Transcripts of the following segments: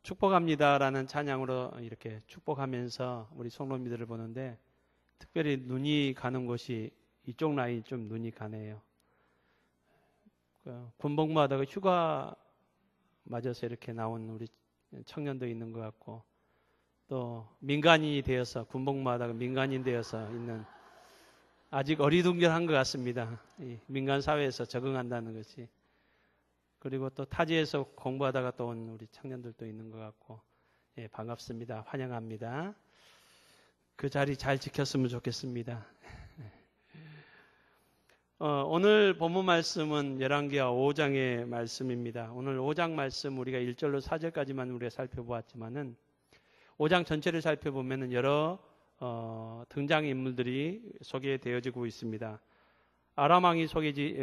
축복합니다라는 찬양으로 이렇게 축복하면서 우리 성도님들을 보는데 특별히 눈이 가는 곳이 이쪽 라인 좀 눈이 가네요. 군복무하다가 휴가 맞아서 이렇게 나온 우리 청년도 있는 것 같고 또 민간인이 되어서 군복무하다가 민간인 되어서 있는 아직 어리둥절한 것 같습니다. 이 민간 사회에서 적응한다는 것이. 그리고 또 타지에서 공부하다가 또 온 우리 청년들도 있는 것 같고, 예, 반갑습니다. 환영합니다. 그 자리 잘 지켰으면 좋겠습니다. 오늘 본문 말씀은 열왕기하 5장의 말씀입니다. 오늘 5장 말씀 우리가 1절로 4절까지만 우리가 살펴보았지만은 5장 전체를 살펴보면은 여러 등장인물들이 소개되어지고 있습니다. 아람 왕이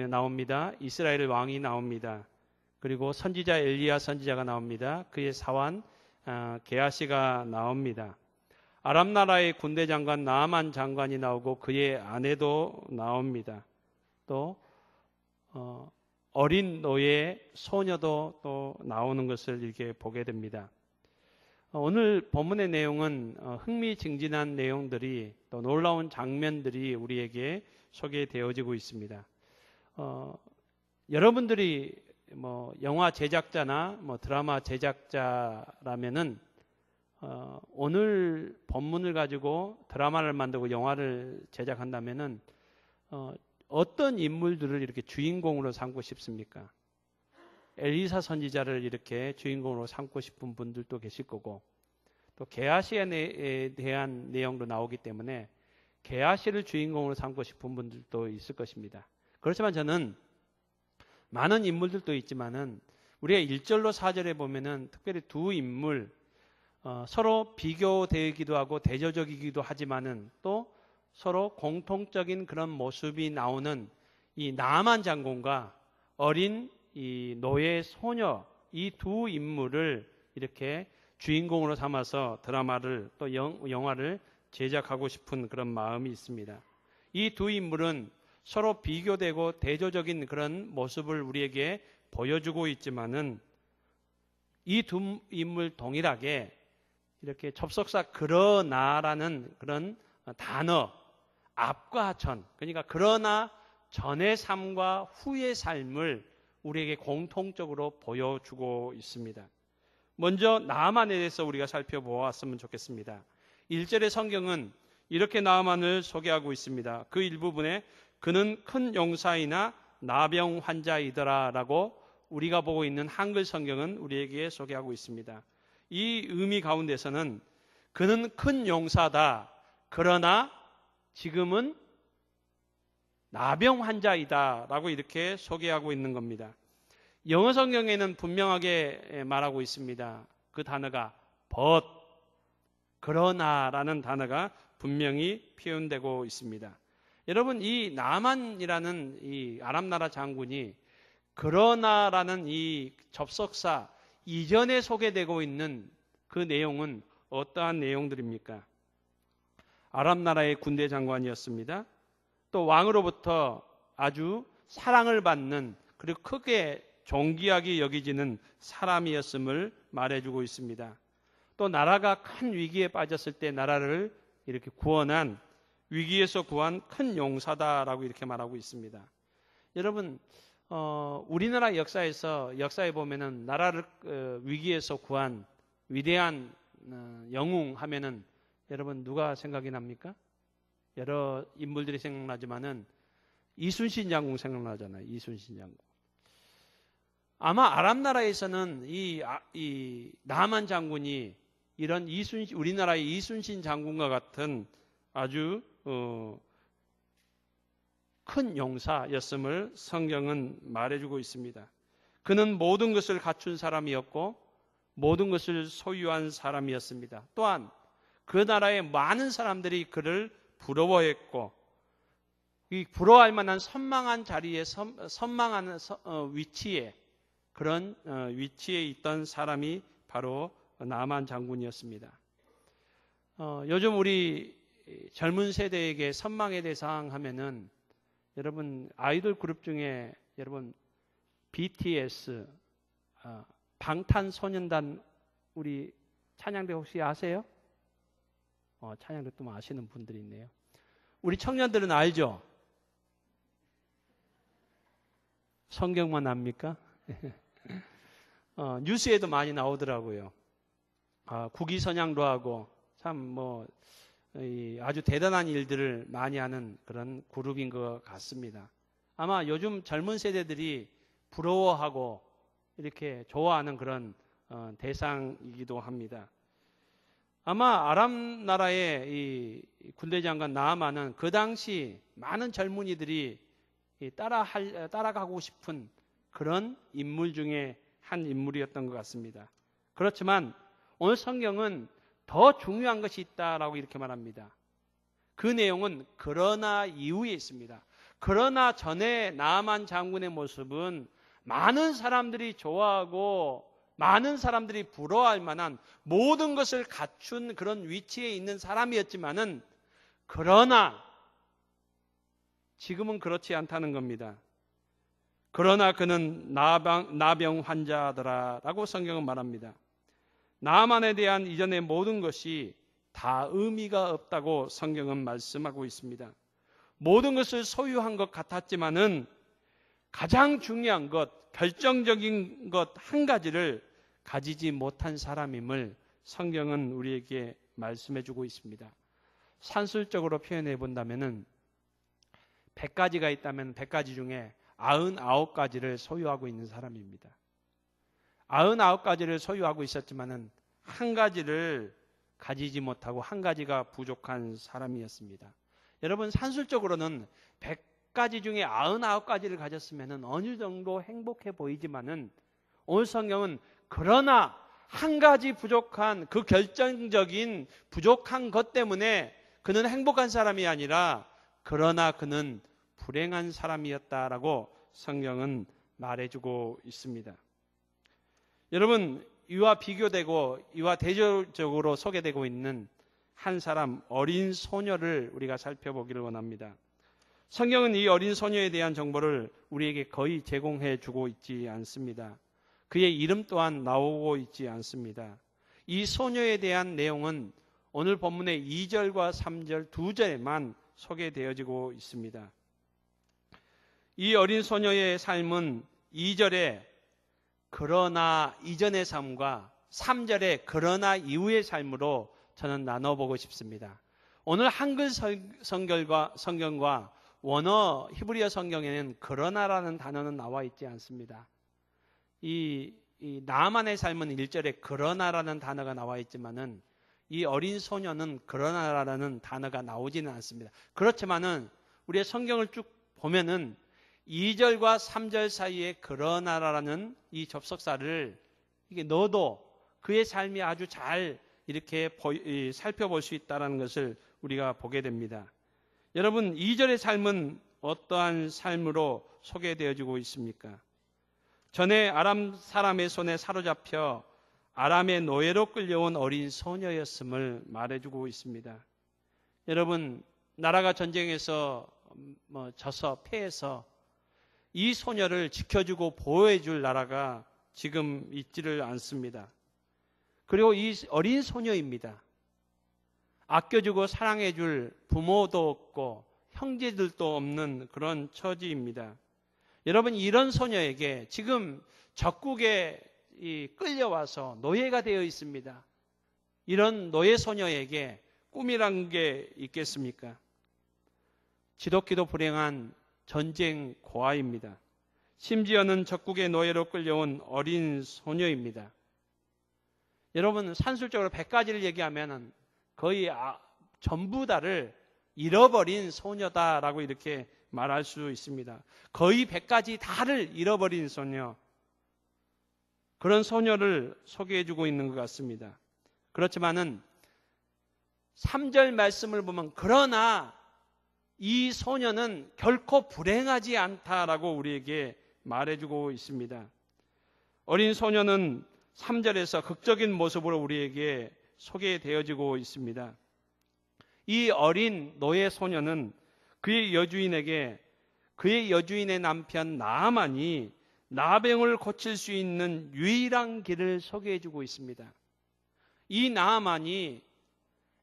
나옵니다. 이스라엘 왕이 나옵니다. 그리고 선지자 엘리야 선지자가 나옵니다. 그의 사환 게하시가 나옵니다. 아람 나라의 군대 장관 나아만 장관이 나오고 그의 아내도 나옵니다. 또 어린 노예 소녀도 또 나오는 것을 이렇게 보게 됩니다. 오늘 본문의 내용은 흥미진진한 내용들이 또 놀라운 장면들이 우리에게 소개되어지고 있습니다. 여러분들이 영화 제작자나 드라마 제작자라면은 오늘 본문을 가지고 드라마를 만들고 영화를 제작한다면은 어떤 인물들을 이렇게 주인공으로 삼고 싶습니까? 엘리사 선지자를 이렇게 주인공으로 삼고 싶은 분들도 계실 거고 또 게하시에 대한 내용도 나오기 때문에 게하시를 주인공으로 삼고 싶은 분들도 있을 것입니다. 그렇지만 저는 많은 인물들도 있지만은 우리가 1절로 4절에 보면은 특별히 두 인물 서로 비교되기도 하고 대조적이기도 하지만은 또 서로 공통적인 그런 모습이 나오는 이 나아만 장군과 어린 이 노예 소녀 이 두 인물을 이렇게 주인공으로 삼아서 드라마를 또 영화를 제작하고 싶은 그런 마음이 있습니다. 이 두 인물은 서로 비교되고 대조적인 그런 모습을 우리에게 보여주고 있지만은 이 두 인물 동일하게 이렇게 접속사 그러나라는 그런 단어 앞과 전, 그러니까 그러나 전의 삶과 후의 삶을 우리에게 공통적으로 보여주고 있습니다. 먼저 나아만에 대해서 우리가 살펴보았으면 좋겠습니다. 1절의 성경은 이렇게 나아만을 소개하고 있습니다. 그 일부분에 그는 큰 용사이나 나병 환자이더라 라고 우리가 보고 있는 한글 성경은 우리에게 소개하고 있습니다. 이 의미 가운데서는 그는 큰 용사다. 그러나 지금은 나병 환자이다 라고 이렇게 소개하고 있는 겁니다. 영어 성경에는 분명하게 말하고 있습니다. 그 단어가 but, 그러나라는 단어가 분명히 표현되고 있습니다. 여러분, 이 나만이라는 이 아람 나라 장군이 그러나라는 이 접속사 이전에 소개되고 있는 그 내용은 어떠한 내용들입니까? 아람 나라의 군대 장관이었습니다. 또 왕으로부터 아주 사랑을 받는 그리고 크게 존귀하게 여기지는 사람이었음을 말해주고 있습니다. 또 나라가 큰 위기에 빠졌을 때 나라를 이렇게 구원한 위기에서 구한 큰 용사다라고 이렇게 말하고 있습니다. 여러분, 우리나라 역사에 보면은 나라를 위기에서 구한 위대한 영웅 하면은 여러분 누가 생각이 납니까? 여러 인물들이 생각나지만은 이순신 장군 생각나잖아요. 이순신 장군. 아마 아랍 나라에서는 이 나만 장군이 이런 우리나라의 이순신 장군과 같은 아주 큰 용사였음을 성경은 말해주고 있습니다. 그는 모든 것을 갖춘 사람이었고 모든 것을 소유한 사람이었습니다. 또한 그 나라의 많은 사람들이 그를 부러워했고 이 부러워할 만한 선망한 자리에 선망하는 위치에 그런 위치에 있던 사람이 바로 나만 장군이었습니다. 요즘 우리 젊은 세대에게 선망의 대상 하면은 여러분 아이돌 그룹 중에 여러분 BTS 방탄소년단 우리 찬양대 혹시 아세요? 찬양대 또 아시는 분들이 있네요. 우리 청년들은 알죠? 성경만 압니까? 뉴스에도 많이 나오더라고요. 국위선양도 하고 참 아주 대단한 일들을 많이 하는 그런 그룹인 것 같습니다. 아마 요즘 젊은 세대들이 부러워하고 이렇게 좋아하는 그런 대상이기도 합니다. 아마 아람 나라의 이 군대 장관 나아만은 그 당시 많은 젊은이들이 따라가고 싶은 그런 인물 중에 한 인물이었던 것 같습니다. 그렇지만 오늘 성경은 더 중요한 것이 있다라고 이렇게 말합니다. 그 내용은 그러나 이후에 있습니다. 그러나 전에 나아만 장군의 모습은 많은 사람들이 좋아하고 많은 사람들이 부러워할 만한 모든 것을 갖춘 그런 위치에 있는 사람이었지만은 그러나 지금은 그렇지 않다는 겁니다. 그러나 그는 나병 환자더라라고 성경은 말합니다. 나아만에 대한 이전의 모든 것이 다 의미가 없다고 성경은 말씀하고 있습니다. 모든 것을 소유한 것 같았지만은 가장 중요한 것, 결정적인 것 한 가지를 가지지 못한 사람임을 성경은 우리에게 말씀해 주고 있습니다. 산술적으로 표현해 본다면은 100가지가 있다면 100가지 중에 99가지를 소유하고 있는 사람입니다. 99가지를 소유하고 있었지만은 한 가지를 가지지 못하고 한 가지가 부족한 사람이었습니다. 여러분, 산술적으로는 100가지 중에 99가지를 가졌으면 어느 정도 행복해 보이지만은 오늘 성경은 그러나 한 가지 부족한 그 결정적인 부족한 것 때문에 그는 행복한 사람이 아니라 그러나 그는 불행한 사람이었다라고 성경은 말해주고 있습니다. 여러분, 이와 비교되고 이와 대조적으로 소개되고 있는 한 사람, 어린 소녀를 우리가 살펴보기를 원합니다. 성경은 이 어린 소녀에 대한 정보를 우리에게 거의 제공해 주고 있지 않습니다. 그의 이름 또한 나오고 있지 않습니다. 이 소녀에 대한 내용은 오늘 본문의 2절과 3절 두 절에만 소개되어지고 있습니다. 이 어린 소녀의 삶은 2절에 그러나 이전의 삶과 3절에 그러나 이후의 삶으로 저는 나눠보고 싶습니다. 오늘 한글 성경과 원어 히브리어 성경에는 그러나라는 단어는 나와 있지 않습니다. 이 나아만의 삶은 1절에 그러나라는 단어가 나와 있지만은 이 어린 소녀는 그러나라는 단어가 나오지는 않습니다. 그렇지만은 우리의 성경을 쭉 보면은 2절과 3절 사이에 그러나라는 이 접속사를 이게 넣어도 그의 삶이 아주 잘 이렇게 살펴볼 수 있다는 것을 우리가 보게 됩니다. 여러분, 2절의 삶은 어떠한 삶으로 소개되어지고 있습니까? 전에 아람 사람의 손에 사로잡혀 아람의 노예로 끌려온 어린 소녀였음을 말해주고 있습니다. 여러분, 나라가 전쟁에서 져서 패해서 이 소녀를 지켜주고 보호해줄 나라가 지금 있지를 않습니다. 그리고 이 어린 소녀입니다. 아껴주고 사랑해줄 부모도 없고 형제들도 없는 그런 처지입니다. 여러분, 이런 소녀에게 지금 적국에 끌려와서 노예가 되어 있습니다. 이런 노예 소녀에게 꿈이란 게 있겠습니까? 지독히도 불행한 전쟁 고아입니다. 심지어는 적국의 노예로 끌려온 어린 소녀입니다. 여러분, 산술적으로 100가지를 얘기하면 거의 전부 다를 잃어버린 소녀다라고 이렇게 말할 수 있습니다. 거의 100가지 다를 잃어버린 소녀, 그런 소녀를 소개해주고 있는 것 같습니다. 그렇지만은 3절 말씀을 보면 그러나 이 소녀는 결코 불행하지 않다라고 우리에게 말해주고 있습니다. 어린 소녀는 3절에서 극적인 모습으로 우리에게 소개되어지고 있습니다. 이 어린 노예 소녀는 그의 여주인에게 그의 여주인의 남편 나아만이 나병을 고칠 수 있는 유일한 길을 소개해 주고 있습니다. 이 나아만이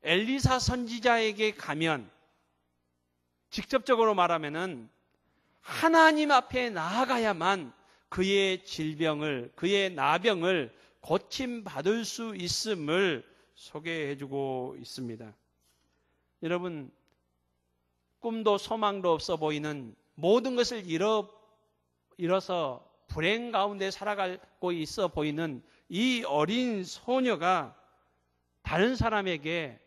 엘리사 선지자에게 가면 직접적으로 말하면은 하나님 앞에 나아가야만 그의 질병을, 그의 나병을 고침받을 수 있음을 소개해 주고 있습니다. 여러분, 꿈도 소망도 없어 보이는 모든 것을 잃어서 불행 가운데 살아가고 있어 보이는 이 어린 소녀가 다른 사람에게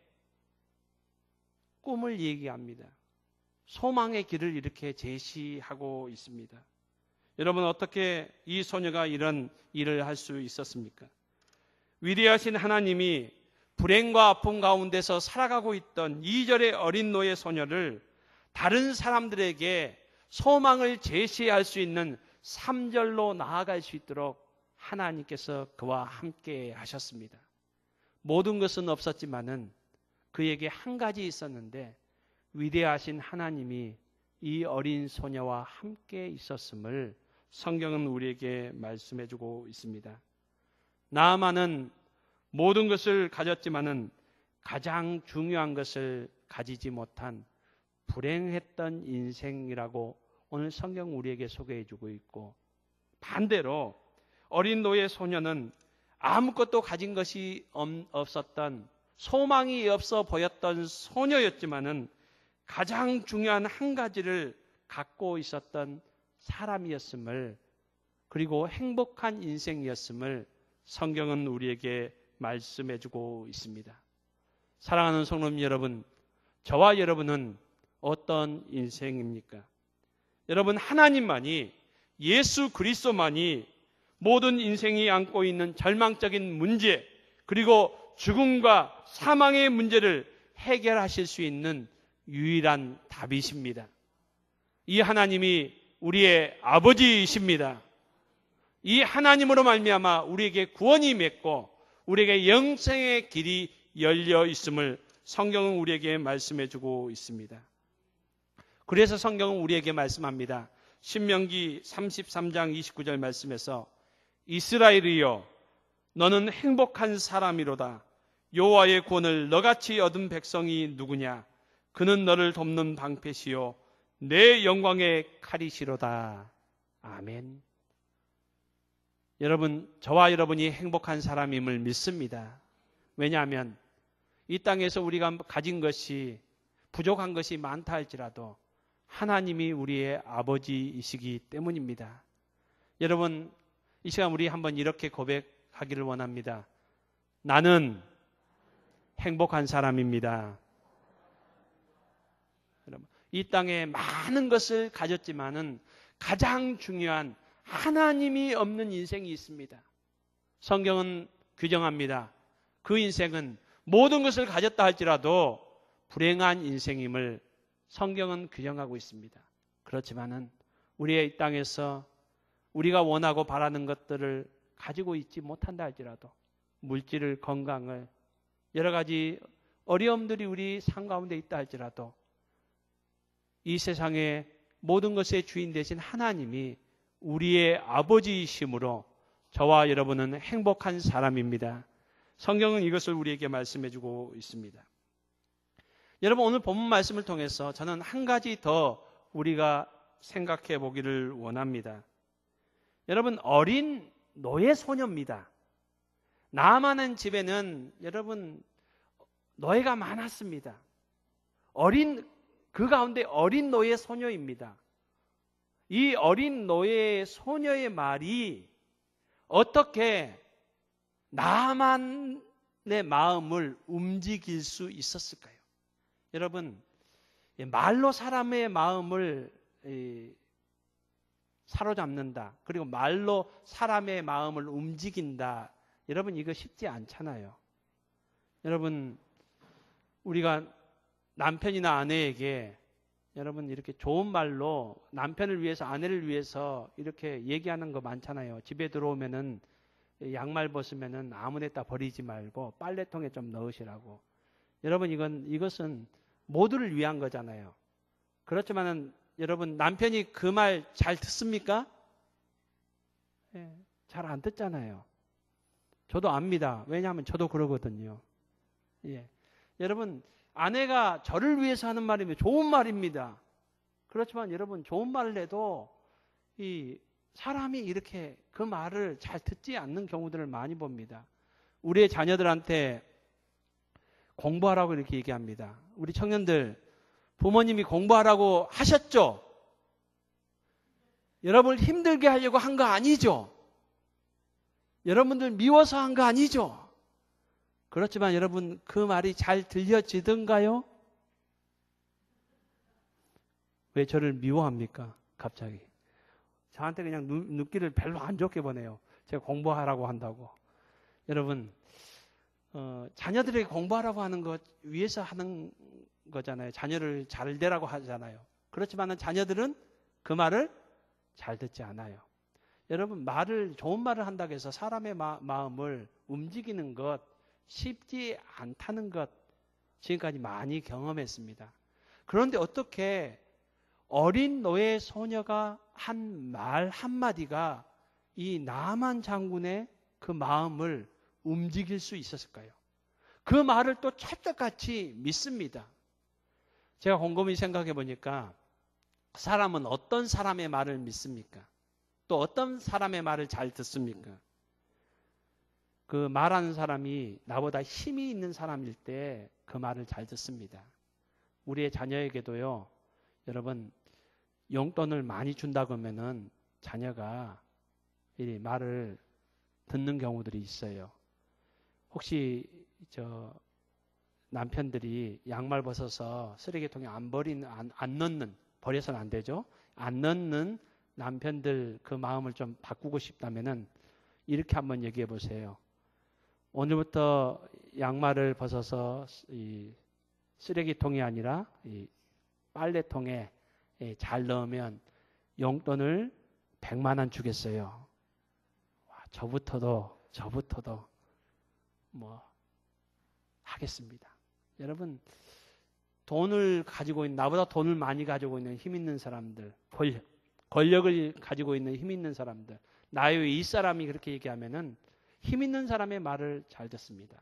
꿈을 얘기합니다. 소망의 길을 이렇게 제시하고 있습니다. 여러분, 어떻게 이 소녀가 이런 일을 할 수 있었습니까? 위대하신 하나님이 불행과 아픔 가운데서 살아가고 있던 2절의 어린 노예 소녀를 다른 사람들에게 소망을 제시할 수 있는 3절로 나아갈 수 있도록 하나님께서 그와 함께 하셨습니다. 모든 것은 없었지만은 그에게 한 가지 있었는데 위대하신 하나님이 이 어린 소녀와 함께 있었음을 성경은 우리에게 말씀해 주고 있습니다. 나아만은 모든 것을 가졌지만은 가장 중요한 것을 가지지 못한 불행했던 인생이라고 오늘 성경 우리에게 소개해 주고 있고, 반대로 어린 노예 소녀는 아무것도 가진 것이 없었던, 소망이 없어 보였던 소녀였지만은 가장 중요한 한 가지를 갖고 있었던 사람이었음을, 그리고 행복한 인생이었음을 성경은 우리에게 말씀해 주고 있습니다. 사랑하는 성도님 여러분, 저와 여러분은 어떤 인생입니까? 여러분, 하나님만이, 예수 그리스도만이 모든 인생이 안고 있는 절망적인 문제, 그리고 죽음과 사망의 문제를 해결하실 수 있는 유일한 답이십니다. 이 하나님이 우리의 아버지이십니다. 이 하나님으로 말미암아 우리에게 구원이 맺고 우리에게 영생의 길이 열려 있음을 성경은 우리에게 말씀해 주고 있습니다. 그래서 성경은 우리에게 말씀합니다. 신명기 33장 29절 말씀에서 이스라엘이여 너는 행복한 사람이로다. 여호와의 구원을 너같이 얻은 백성이 누구냐? 그는 너를 돕는 방패시요 내 영광의 칼이시로다. 아멘. 여러분, 저와 여러분이 행복한 사람임을 믿습니다. 왜냐하면 이 땅에서 우리가 가진 것이, 부족한 것이 많다 할지라도 하나님이 우리의 아버지이시기 때문입니다. 여러분, 이 시간 우리 한번 이렇게 고백하기를 원합니다. 나는 행복한 사람입니다. 여러분, 이 땅에 많은 것을 가졌지만은 가장 중요한 하나님이 없는 인생이 있습니다. 성경은 규정합니다. 그 인생은 모든 것을 가졌다 할지라도 불행한 인생임을 성경은 규정하고 있습니다. 그렇지만은 우리의 이 땅에서 우리가 원하고 바라는 것들을 가지고 있지 못한다 할지라도, 물질을, 건강을, 여러 가지 어려움들이 우리 삶 가운데 있다 할지라도 이 세상의 모든 것의 주인 되신 하나님이 우리의 아버지이심으로 저와 여러분은 행복한 사람입니다. 성경은 이것을 우리에게 말씀해 주고 있습니다. 여러분, 오늘 본문 말씀을 통해서 저는 한 가지 더 우리가 생각해 보기를 원합니다. 여러분, 어린 노예 소녀입니다. 나아만의 집에는 여러분 노예가 많았습니다. 그 가운데 어린 노예 소녀입니다. 이 어린 노예 소녀의 말이 어떻게 나아만의 마음을 움직일 수 있었을까요? 여러분, 말로 사람의 마음을 사로잡는다, 그리고 말로 사람의 마음을 움직인다, 여러분 이거 쉽지 않잖아요. 여러분, 우리가 남편이나 아내에게 여러분 이렇게 좋은 말로 남편을 위해서, 아내를 위해서 이렇게 얘기하는 거 많잖아요. 집에 들어오면은 양말 벗으면은 아무 데다 버리지 말고 빨래통에 좀 넣으시라고. 여러분, 이것은 모두를 위한 거잖아요. 그렇지만은 여러분, 남편이 그 말 잘 듣습니까? 잘 안 듣잖아요. 저도 압니다. 왜냐하면 저도 그러거든요. 예. 여러분, 아내가 저를 위해서 하는 말이면 좋은 말입니다. 그렇지만 여러분, 좋은 말을 해도 이 사람이 이렇게 그 말을 잘 듣지 않는 경우들을 많이 봅니다. 우리의 자녀들한테 공부하라고 이렇게 얘기합니다. 우리 청년들, 부모님이 공부하라고 하셨죠? 여러분을 힘들게 하려고 한 거 아니죠? 여러분들 미워서 한 거 아니죠? 그렇지만 여러분, 그 말이 잘 들려지던가요? 왜 저를 미워합니까? 갑자기. 저한테 그냥 눈길을 별로 안 좋게 보내요. 제가 공부하라고 한다고. 여러분, 자녀들에게 공부하라고 하는 것 위해서 하는 거잖아요. 자녀를 잘 되라고 하잖아요. 그렇지만 자녀들은 그 말을 잘 듣지 않아요. 여러분, 좋은 말을 한다고 해서 사람의 마음을 움직이는 것 쉽지 않다는 것 지금까지 많이 경험했습니다. 그런데 어떻게 어린 노예 소녀가 한 말 한마디가 이 나만 장군의 그 마음을 움직일 수 있었을까요? 그 말을 또 찰떡같이 믿습니다. 제가 곰곰이 생각해 보니까 사람은 어떤 사람의 말을 믿습니까? 또 어떤 사람의 말을 잘 듣습니까? 그 말하는 사람이 나보다 힘이 있는 사람일 때 그 말을 잘 듣습니다. 우리의 자녀에게도요, 여러분, 용돈을 많이 준다고 하면은 자녀가 이 말을 듣는 경우들이 있어요. 혹시 남편들이 양말 벗어서 쓰레기통에 안 넣는, 버려서는 안 되죠. 안 넣는 남편들 그 마음을 좀 바꾸고 싶다면은 이렇게 한번 얘기해 보세요. 오늘부터 양말을 벗어서 이 쓰레기통이 아니라 이 빨래통에 잘 넣으면 용돈을 100만 원 주겠어요. 와, 저부터도 뭐 하겠습니다. 여러분, 돈을 가지고 있는, 나보다 돈을 많이 가지고 있는 힘 있는 사람들, 권력을 가지고 있는 힘 있는 사람들, 나의 이 사람이 그렇게 얘기하면은 힘 있는 사람의 말을 잘 듣습니다.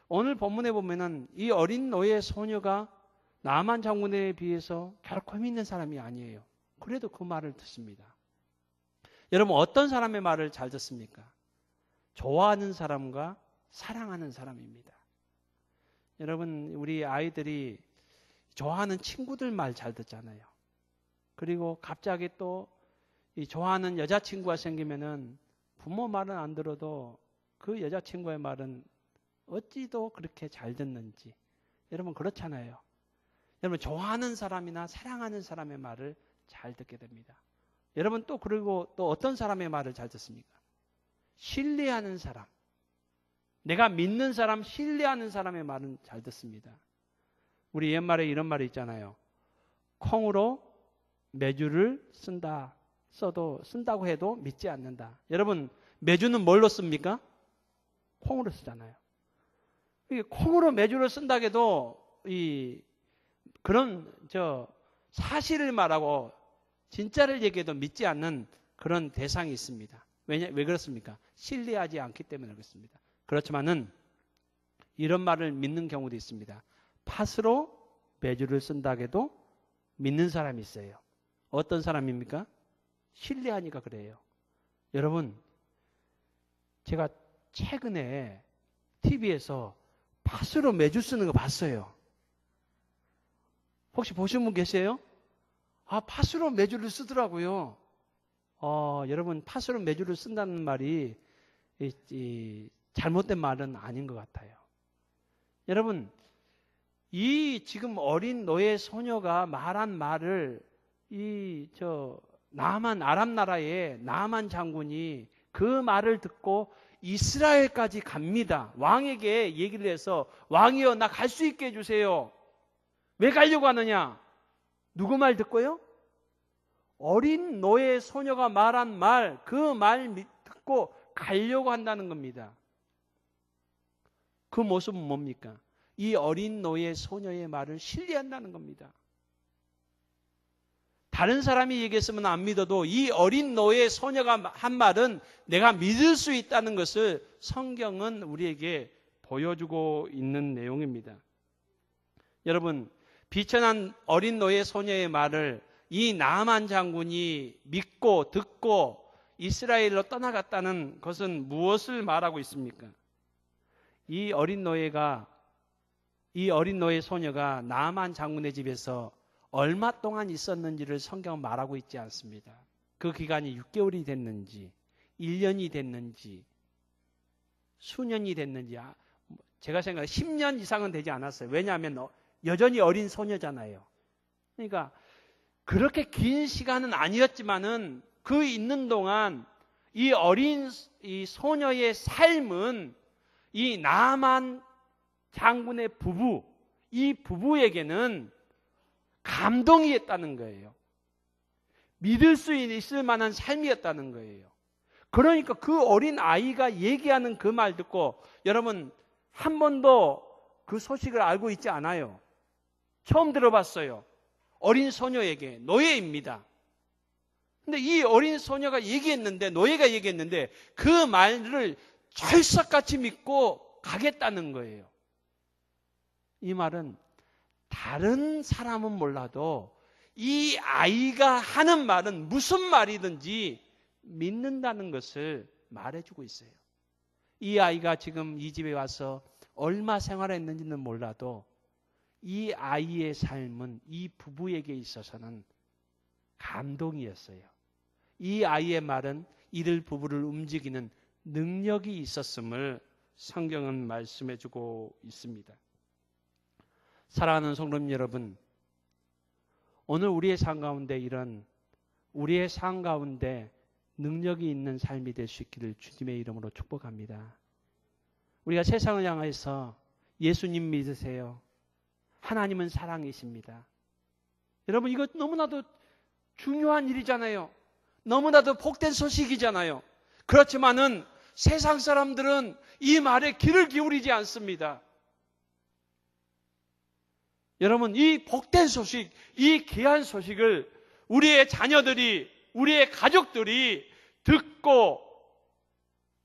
오늘 본문에 보면은 이 어린 노예 소녀가 나만 장군에 비해서 결코 힘 있는 사람이 아니에요. 그래도 그 말을 듣습니다. 여러분, 어떤 사람의 말을 잘 듣습니까? 좋아하는 사람과 사랑하는 사람입니다. 여러분, 우리 아이들이 좋아하는 친구들 말 잘 듣잖아요. 그리고 갑자기 또 이 좋아하는 여자친구가 생기면은 부모 말은 안 들어도 그 여자친구의 말은 어찌도 그렇게 잘 듣는지. 여러분, 그렇잖아요. 여러분, 좋아하는 사람이나 사랑하는 사람의 말을 잘 듣게 됩니다. 여러분, 또 그리고 또 어떤 사람의 말을 잘 듣습니까? 신뢰하는 사람. 내가 믿는 사람, 신뢰하는 사람의 말은 잘 듣습니다. 우리 옛말에 이런 말이 있잖아요. 콩으로 메주를 쓴다고 해도 믿지 않는다. 여러분, 메주는 뭘로 씁니까? 콩으로 쓰잖아요. 콩으로 메주를 쓴다고 해도 그런 사실을 말하고 진짜를 얘기해도 믿지 않는 그런 대상이 있습니다. 왜 그렇습니까? 신뢰하지 않기 때문에 그렇습니다. 그렇지만은 이런 말을 믿는 경우도 있습니다. 팥으로 메주를 쓴다고 해도 믿는 사람이 있어요. 어떤 사람입니까? 신뢰하니까 그래요. 여러분, 제가 최근에 TV에서 팥으로 메주 쓰는 거 봤어요. 혹시 보신 분 계세요? 팥으로 메주를 쓰더라고요. 여러분, 팥으로 메주를 쓴다는 말이 잘못된 말은 아닌 것 같아요. 여러분, 지금 어린 노예 소녀가 말한 말을 아랍 나라의 나만 장군이 그 말을 듣고 이스라엘까지 갑니다. 왕에게 얘기를 해서 왕이여, 나 갈 수 있게 해주세요. 왜 가려고 하느냐? 누구 말 듣고요? 어린 노예 소녀가 말한 말, 그 말 듣고 가려고 한다는 겁니다. 그 모습은 뭡니까? 이 어린 노예 소녀의 말을 신뢰한다는 겁니다. 다른 사람이 얘기했으면 안 믿어도 이 어린 노예 소녀가 한 말은 내가 믿을 수 있다는 것을 성경은 우리에게 보여주고 있는 내용입니다. 여러분, 비천한 어린 노예 소녀의 말을 이 나아만 장군이 믿고 듣고 이스라엘로 떠나갔다는 것은 무엇을 말하고 있습니까? 이 어린 노예 소녀가 나아만 장군의 집에서 얼마 동안 있었는지를 성경은 말하고 있지 않습니다. 그 기간이 6개월이 됐는지 1년이 됐는지 수년이 됐는지 제가 생각해 10년 이상은 되지 않았어요. 왜냐하면 여전히 어린 소녀잖아요. 그러니까 그렇게 긴 시간은 아니었지만은 그 있는 동안 이 어린 이 소녀의 삶은 이 나아만 장군의 부부, 이 부부에게는 감동이었다는 거예요. 믿을 수 있을 만한 삶이었다는 거예요. 그러니까 그 어린 아이가 얘기하는 그 말 듣고 여러분 한 번도 그 소식을 알고 있지 않아요. 처음 들어봤어요. 어린 소녀에게 노예입니다. 근데 이 어린 소녀가 얘기했는데 노예가 얘기했는데 그 말을 철석같이 믿고 가겠다는 거예요. 이 말은 다른 사람은 몰라도 이 아이가 하는 말은 무슨 말이든지 믿는다는 것을 말해주고 있어요. 이 아이가 지금 이 집에 와서 얼마 생활했는지는 몰라도 이 아이의 삶은 이 부부에게 있어서는 감동이었어요. 이 아이의 말은 이들 부부를 움직이는 능력이 있었음을 성경은 말씀해주고 있습니다. 사랑하는 성도님 여러분, 오늘 우리의 삶 가운데 우리의 삶 가운데 능력이 있는 삶이 될 수 있기를 주님의 이름으로 축복합니다. 우리가 세상을 향해서 예수님 믿으세요. 하나님은 사랑이십니다. 여러분 이거 너무나도 중요한 일이잖아요. 너무나도 복된 소식이잖아요. 그렇지만은 세상 사람들은 이 말에 귀를 기울이지 않습니다. 여러분 이 복된 소식, 이 귀한 소식을 우리의 자녀들이, 우리의 가족들이 듣고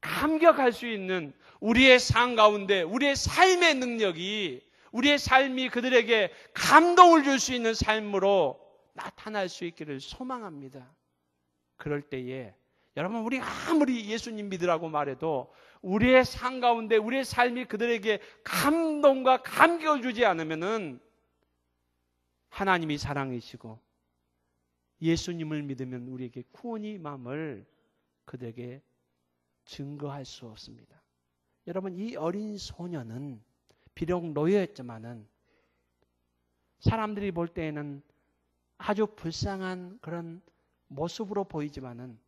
감격할 수 있는 우리의 삶 가운데 우리의 삶의 능력이, 우리의 삶이 그들에게 감동을 줄 수 있는 삶으로 나타날 수 있기를 소망합니다. 그럴 때에 여러분 우리가 아무리 예수님 믿으라고 말해도 우리의 삶 가운데 우리의 삶이 그들에게 감동과 감격을 주지 않으면은 하나님이 사랑이시고 예수님을 믿으면 우리에게 구원이 임함을 그들에게 증거할 수 없습니다. 여러분 이 어린 소녀는 비록 노예였지만은 사람들이 볼 때에는 아주 불쌍한 그런 모습으로 보이지만은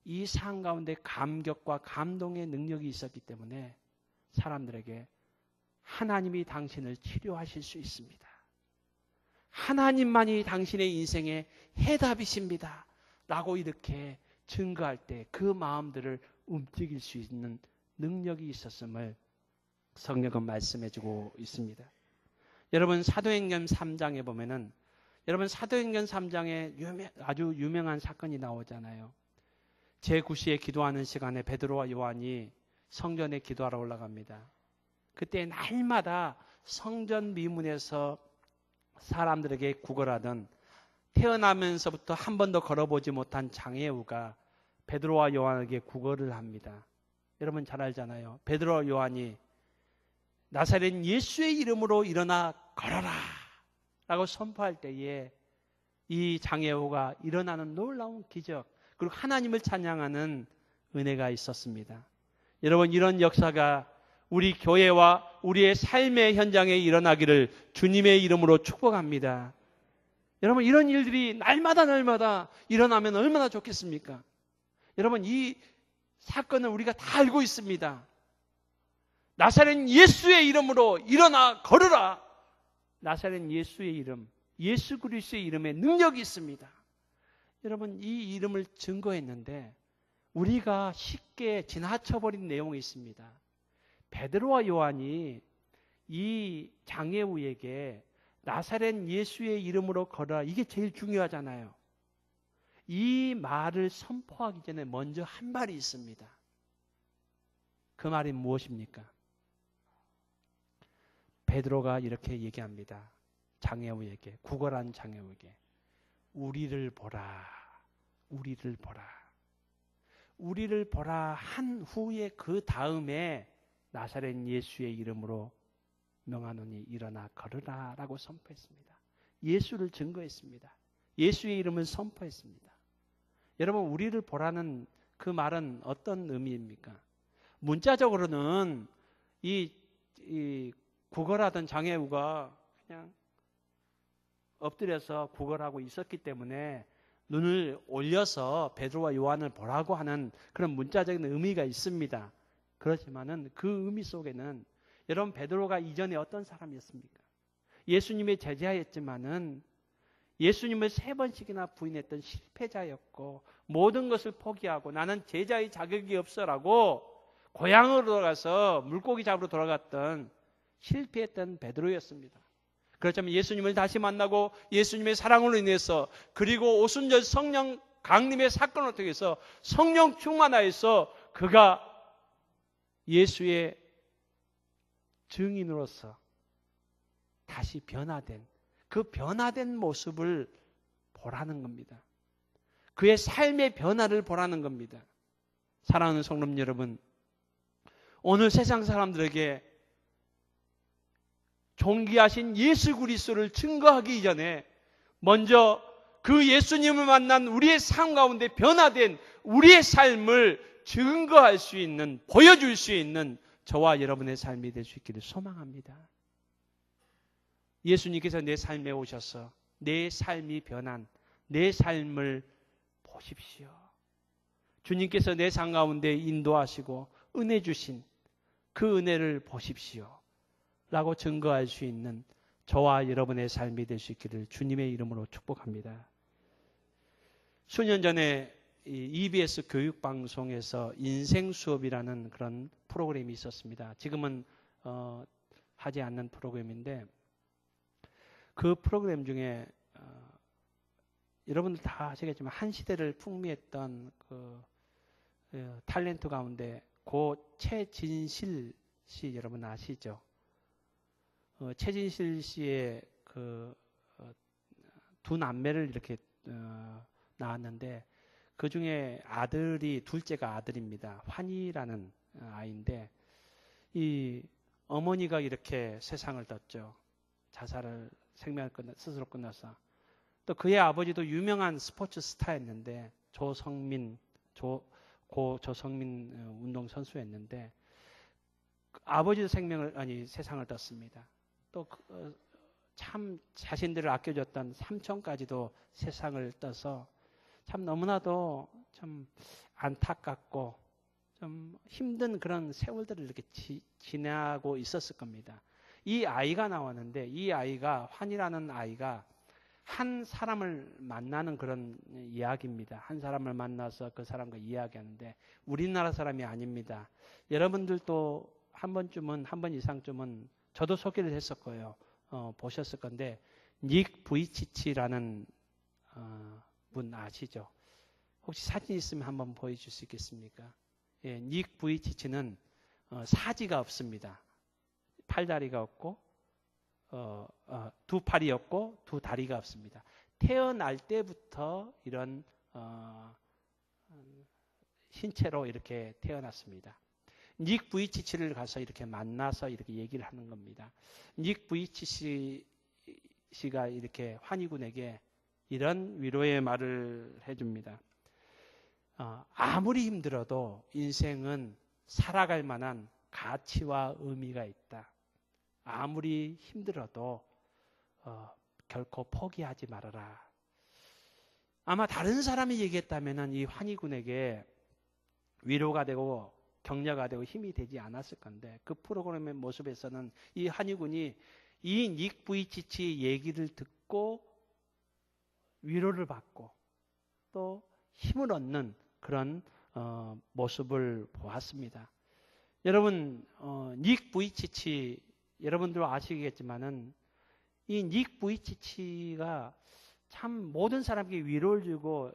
이 삶 가운데 감격과 감동의 능력이 있었기 때문에 사람들에게 하나님이 당신을 치료하실 수 있습니다. 하나님만이 당신의 인생의 해답이십니다. 라고 이렇게 증거할 때 그 마음들을 움직일 수 있는 능력이 있었음을 성경은 말씀해주고 있습니다. 여러분 사도행전 3장에 보면은 여러분 사도행전 3장에 아주 유명한 사건이 나오잖아요. 제9시에 기도하는 시간에 베드로와 요한이 성전에 기도하러 올라갑니다. 그때 날마다 성전 미문에서 사람들에게 구걸하던 태어나면서부터 한 번도 걸어보지 못한 장애우가 베드로와 요한에게 구걸을 합니다. 여러분 잘 알잖아요. 베드로와 요한이 나사렛 예수의 이름으로 일어나 걸어라 라고 선포할 때에 이 장애우가 일어나는 놀라운 기적, 그리고 하나님을 찬양하는 은혜가 있었습니다. 여러분 이런 역사가 우리 교회와 우리의 삶의 현장에 일어나기를 주님의 이름으로 축복합니다. 여러분 이런 일들이 날마다 일어나면 얼마나 좋겠습니까? 여러분 이 사건을 우리가 다 알고 있습니다. 나사렛 예수의 이름으로 일어나 걸으라. 나사렛 예수의 이름, 예수 그리스도의 이름에 능력이 있습니다. 여러분 이 이름을 증거했는데 우리가 쉽게 지나쳐버린 내용이 있습니다. 베드로와 요한이 이 장애우에게 나사렛 예수의 이름으로 걸어라, 이게 제일 중요하잖아요. 이 말을 선포하기 전에 먼저 한 말이 있습니다. 그 말이 무엇입니까? 베드로가 이렇게 얘기합니다. 장애우에게, 구걸한 장애우에게. 우리를 보라. 우리를 보라. 우리를 보라 한 후에 그 다음에 나사렛 예수의 이름으로 명하노니 일어나 걸으라 라고 선포했습니다. 예수를 증거했습니다. 예수의 이름을 선포했습니다. 여러분, 우리를 보라는 그 말은 어떤 의미입니까? 문자적으로는 이 구걸하던 장애우가 그냥 엎드려서 구걸하고 있었기 때문에 눈을 올려서 베드로와 요한을 보라고 하는 그런 문자적인 의미가 있습니다. 그렇지만은 그 의미 속에는 여러분, 베드로가 이전에 어떤 사람이었습니까? 예수님의 제자였지만은 예수님을 3번씩이나 부인했던 실패자였고 모든 것을 포기하고 나는 제자의 자격이 없어라고 고향으로 돌아가서 물고기 잡으러 돌아갔던 실패했던 베드로였습니다. 그렇다면 예수님을 다시 만나고 예수님의 사랑으로 인해서 그리고 오순절 성령 강림의 사건을 통해서 성령 충만하여서 그가 예수의 증인으로서 다시 변화된 그 변화된 모습을 보라는 겁니다. 그의 삶의 변화를 보라는 겁니다. 사랑하는 성도 여러분, 오늘 세상 사람들에게 존귀하신 예수 그리스도를 증거하기 전에 먼저 그 예수님을 만난 우리의 삶 가운데 변화된 우리의 삶을 증거할 수 있는, 보여줄 수 있는 저와 여러분의 삶이 될 수 있기를 소망합니다. 예수님께서 내 삶에 오셔서 내 삶이 변한 내 삶을 보십시오. 주님께서 내 삶 가운데 인도하시고 은혜 주신 그 은혜를 보십시오 라고 증거할 수 있는 저와 여러분의 삶이 될 수 있기를 주님의 이름으로 축복합니다. 수년 전에 EBS 교육방송에서 인생수업이라는 그런 프로그램이 있었습니다. 지금은 하지 않는 프로그램인데 그 프로그램 중에 여러분들 다 아시겠지만 한 시대를 풍미했던 그 탤런트 가운데 고 최진실 씨 여러분 아시죠? 최진실 씨의 그 두 남매를 이렇게 낳았는데 그 중에 아들이 둘째가 아들입니다. 환희라는 아이인데 이 어머니가 이렇게 세상을 떴죠. 자살을 생명을 스스로 끝나서 또 그의 아버지도 유명한 스포츠 스타였는데 조성민 운동 선수였는데 아버지도 세상을 떴습니다. 또 참 자신들을 아껴줬던 삼촌까지도 세상을 떠서 참 너무나도 좀 안타깝고 좀 힘든 그런 세월들을 이렇게 지나고 있었을 겁니다. 이 아이가 나왔는데 이 아이가 환이라는 아이가 한 사람을 만나는 그런 이야기입니다. 한 사람을 만나서 그 사람과 이야기하는데 우리나라 사람이 아닙니다. 여러분들도 한 번 이상쯤은 저도 소개를 했었고요. 보셨을 건데 닉 부이치치라는 분 아시죠? 혹시 사진 있으면 한번 보여줄 수 있겠습니까? 예, 닉 부이치치는 사지가 없습니다. 팔다리가 없고 두 팔이 없고 두 다리가 없습니다. 태어날 때부터 이런 신체로 이렇게 태어났습니다. 닉 부이치치를 가서 이렇게 만나서 이렇게 얘기를 하는 겁니다. 닉 부이치치가 이렇게 환희군에게 이런 위로의 말을 해줍니다. 아무리 힘들어도 인생은 살아갈 만한 가치와 의미가 있다. 아무리 힘들어도 결코 포기하지 말아라. 아마 다른 사람이 얘기했다면 이 환희군에게 위로가 되고 격려가 되고 힘이 되지 않았을 건데 그 프로그램의 모습에서는 이 환희군이 이 닉 부이치치 얘기를 듣고 위로를 받고 또 힘을 얻는 그런 모습을 보았습니다. 여러분 닉 부이치치 여러분들 아시겠지만은 이 닉 부이치치가 참 모든 사람에게 위로를 주고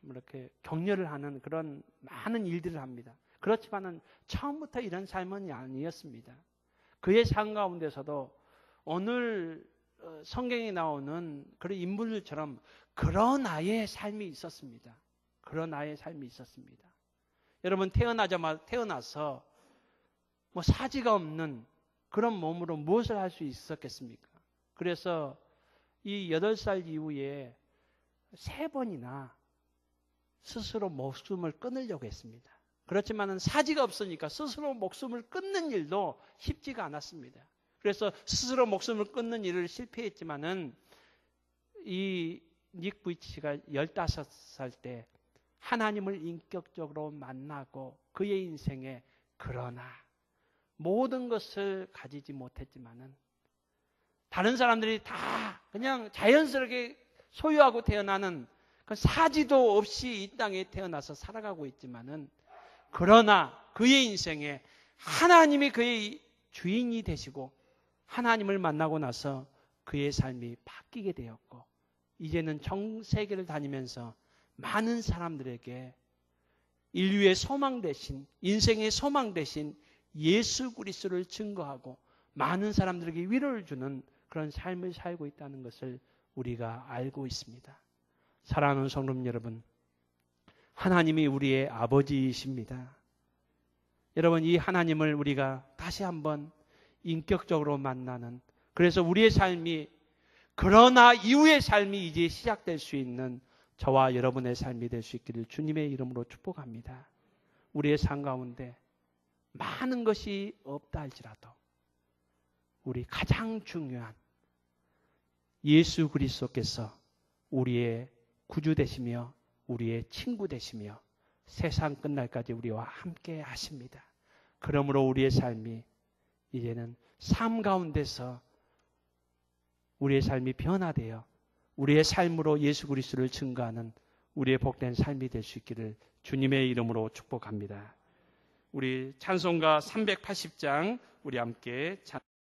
이렇게 격려를 하는 그런 많은 일들을 합니다. 그렇지만은 처음부터 이런 삶은 아니었습니다. 그의 삶 가운데서도 오늘 성경에 나오는 그런 인물들처럼 그런 아이의 삶이 있었습니다. 그런 아이의 삶이 있었습니다. 여러분 태어나서 뭐 사지가 없는 그런 몸으로 무엇을 할 수 있었겠습니까? 그래서 이 8살 이후에 3번이나 스스로 목숨을 끊으려고 했습니다. 그렇지만 사지가 없으니까 스스로 목숨을 끊는 일도 쉽지가 않았습니다. 그래서 스스로 목숨을 끊는 일을 실패했지만은 이 닉 부이치가 15살 때 하나님을 인격적으로 만나고 그의 인생에 그러나 모든 것을 가지지 못했지만은 다른 사람들이 다 그냥 자연스럽게 소유하고 태어나는 그 사지도 없이 이 땅에 태어나서 살아가고 있지만은 그러나 그의 인생에 하나님이 그의 주인이 되시고 하나님을 만나고 나서 그의 삶이 바뀌게 되었고 이제는 전 세계를 다니면서 많은 사람들에게 인류의 소망 대신 인생의 소망 대신 예수 그리스도를 증거하고 많은 사람들에게 위로를 주는 그런 삶을 살고 있다는 것을 우리가 알고 있습니다. 사랑하는 성도 여러분, 하나님이 우리의 아버지이십니다. 여러분, 이 하나님을 우리가 다시 한번 인격적으로 만나는, 그래서 우리의 삶이 그러나 이후의 삶이 이제 시작될 수 있는 저와 여러분의 삶이 될 수 있기를 주님의 이름으로 축복합니다. 우리의 삶 가운데 많은 것이 없다 할지라도 우리 가장 중요한 예수 그리스도께서 우리의 구주 되시며 우리의 친구 되시며 세상 끝날까지 우리와 함께 하십니다. 그러므로 우리의 삶이 이제는 삶 가운데서 우리의 삶이 변화되어 우리의 삶으로 예수 그리스도를 증거하는 우리의 복된 삶이 될 수 있기를 주님의 이름으로 축복합니다. 우리 찬송가 380장 우리 함께 찬송합니다.